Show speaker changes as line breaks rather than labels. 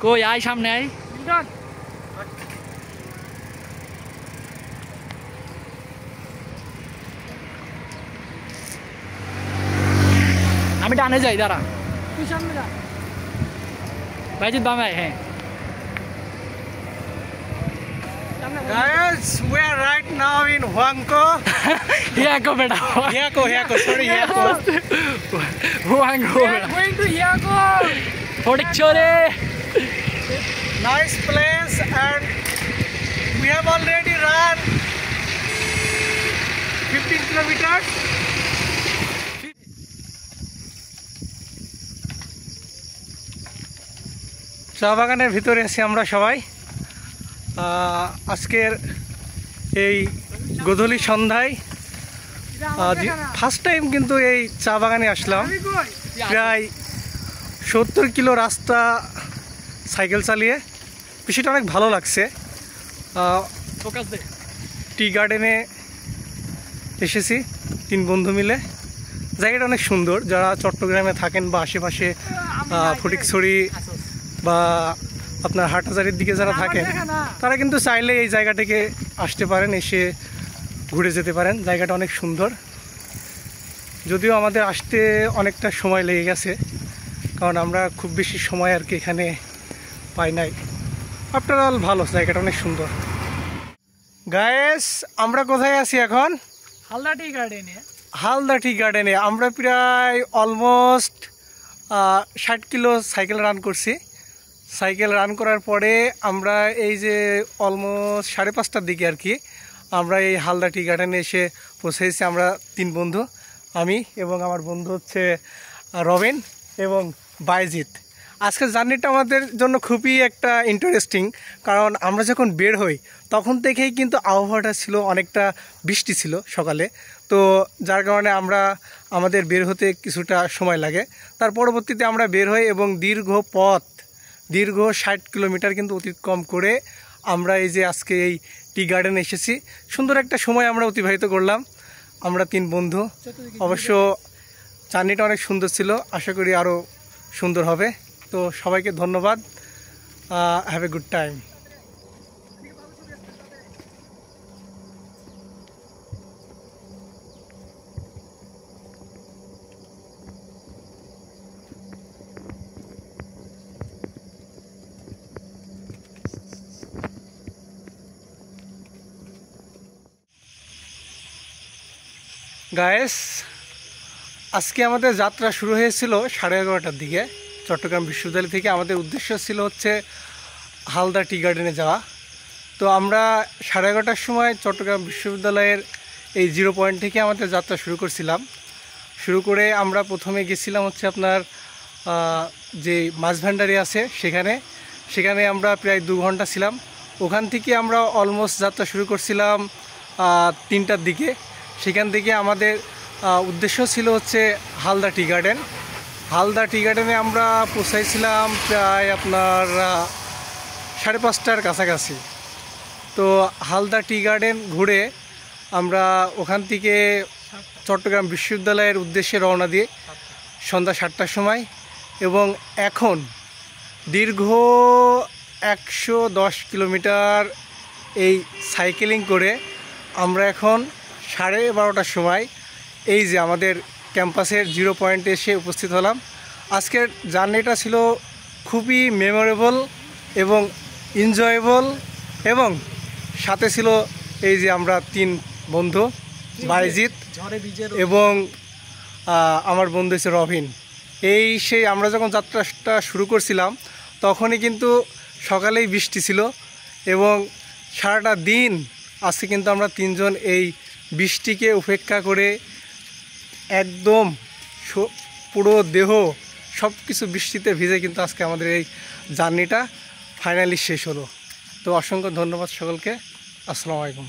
কই আয় সামনে আয়। আমি ডানে যাই, দাঁড়া
তুই সামনে যা।
বাইজিৎ বামে আয়। হ্যাঁ
Guys, we are right now in Huangco.
হিয়াকো বেটা,
Hyako, sorry, Hyako.
হুয়াঙ্গো
We are going to Hyako.
Fatikchhari.
Nice place, and we have already run 15 kilometers. চা বাগানের ভিতরে আছি আমরা সবাই। আজকের এই গোধূলি সন্ধ্যায় ফার্স্ট টাইম কিন্তু এই চা বাগানে আসলাম। প্রায় 70 কিলো রাস্তা সাইকেল চালিয়ে, বিষয়টা অনেক ভালো লাগছে।
ফোকাস দে।
টি গার্ডেনে এসেছি 3 বন্ধু মিলে। জায়গাটা অনেক সুন্দর। যারা চট্টগ্রামে থাকেন বা আশেপাশে ফটিকছড়ি বা আপনার হাটহাজারির দিকে যারা থাকেন, তারা কিন্তু চাইলে এই জায়গাটাকে আসতে পারেন, এসে ঘুরে যেতে পারেন। জায়গাটা অনেক সুন্দর, যদিও আমাদের আসতে অনেকটা সময় লেগে গেছে, কারণ আমরা খুব বেশি সময় আর কি এখানে পাই নাই। আফটার অল ভালো, জায়গাটা অনেক সুন্দর। গায়েস, আমরা কোথায় আছি এখন?
হালদা টি গার্ডেনে।
হালদা টি গার্ডেনে। আমরা প্রায় অলমোস্ট 60 কিলো সাইকেল রান করছি। সাইকেল রান করার পরে আমরা এই যে অলমোস্ট 5:30টার দিকে আর কি আমরা এই হালদা টি গার্ডেনে এসে পৌঁছেছি। আমরা 3 বন্ধু, আমি এবং আমার বন্ধু হচ্ছে রবিন এবং বাইজিৎ। আজকের জার্নিটা আমাদের জন্য খুবই একটা ইন্টারেস্টিং, কারণ আমরা যখন বের হই তখন থেকেই কিন্তু আবহাওয়াটা ছিল অনেকটা বৃষ্টি ছিল সকালে, তো যার কারণে আমাদের বের হতে কিছুটা সময় লাগে। তার পরবর্তীতে আমরা বের হই এবং দীর্ঘ 60 কিলোমিটার কিন্তু অতিক্রম করে আমরা এই যে আজকে এই টি গার্ডেনে এসেছি। সুন্দর একটা সময় আমরা অতিবাহিত করলাম আমরা 3 বন্ধু। অবশ্য জার্নিটা অনেক সুন্দর ছিল, আশা করি আরও সুন্দর হবে। তো সবাইকে ধন্যবাদ। Have a good time. Guys, আজকে আমাদের যাত্রা শুরু হয়েছিল 11:30টার দিকে চট্টগ্রাম বিশ্ববিদ্যালয় থেকে। আমাদের উদ্দেশ্য ছিল হচ্ছে হালদা টি গার্ডেনে যাওয়া। তো আমরা 11:30টার সময় চট্টগ্রাম বিশ্ববিদ্যালয়ের এই 0 পয়েন্ট থেকে আমাদের যাত্রা শুরু করছিলাম। শুরু করে আমরা প্রথমে গেছিলাম হচ্ছে আপনার যে মাছ ভান্ডারি আছে সেখানে আমরা প্রায় 2 ঘন্টা ছিলাম। ওখান থেকে আমরা অলমোস্ট যাত্রা শুরু করছিলাম 3টার দিকে। সেখান থেকে আমাদের উদ্দেশ্য ছিল হচ্ছে হালদা টি গার্ডেন। হালদা টি গার্ডেনে আমরা পৌঁছাইছিলাম প্রায় আপনার 5:30টার কাছাকাছি। তো হালদা টি গার্ডেন ঘুরে আমরা ওখান থেকে চট্টগ্রাম বিশ্ববিদ্যালয়ের উদ্দেশ্যে রওনা দিই সন্ধ্যা 7টার সময়, এবং এখন দীর্ঘ 110 কিলোমিটার এই সাইকেলিং করে আমরা এখন 12:30টার সময় এই যে আমাদের ক্যাম্পাসের 0 পয়েন্টে এসে উপস্থিত হলাম। আজকের জার্নিটা ছিল খুবই মেমোরেবল এবং এনজয়েবল, এবং সাথে ছিল এই যে আমরা 3 বন্ধু, বাইজিৎ এবং আমার বন্ধু হচ্ছে রবিন। সেই আমরা যখন যাত্রাটা শুরু করছিলাম তখনই কিন্তু সকালেই বৃষ্টি ছিল, এবং সারাটা দিন আজকে কিন্তু আমরা 3 জন এই বৃষ্টিকে উপেক্ষা করে একদম পুরো দেহ সব কিছু বৃষ্টিতে ভিজে কিন্তু আজকে আমাদের এই জার্নিটা ফাইনালি শেষ হলো। তো অসংখ্য ধন্যবাদ সকলকে। আসসালামু আলাইকুম।